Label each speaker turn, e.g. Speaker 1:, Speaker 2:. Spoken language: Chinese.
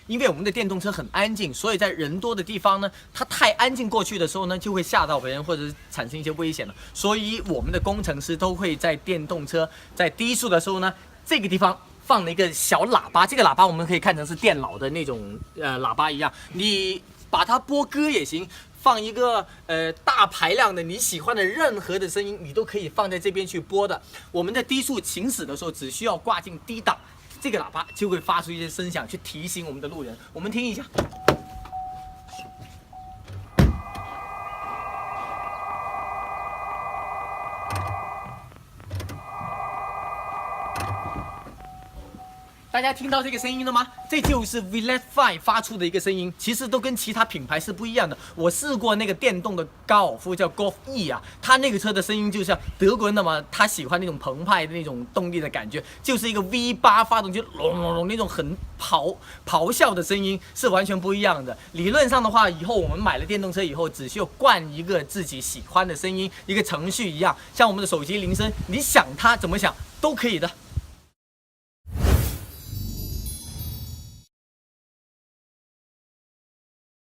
Speaker 1: 因为我们的电动车很安静，所以在人多的地方呢，它太安静过去的时候呢，就会吓到别人或者是产生一些危险了。所以我们的工程师都会在电动车在低速的时候呢，这个地方放了一个小喇叭，这个喇叭我们可以看成是电脑的那种喇叭一样，你把它播歌也行。放一个大排量的你喜欢的任何的声音，你都可以放在这边去播的。我们在低速行驶的时候，只需要挂进低档，这个喇叭就会发出一些声响，去提醒我们的路人。我们听一下。大家听到这个声音了吗？这就是 Velite 5发出的一个声音，其实都跟其他品牌是不一样的。我试过那个电动的高尔夫叫 Golf E 啊，它那个车的声音就像德国人的嘛，他喜欢那种澎湃的那种动力的感觉，就是一个 V8 发动机隆隆隆那种很咆哮的声音，是完全不一样的。理论上的话，以后我们买了电动车以后，只需要灌一个自己喜欢的声音，一个程序一样，像我们的手机铃声，你想它怎么想都可以的。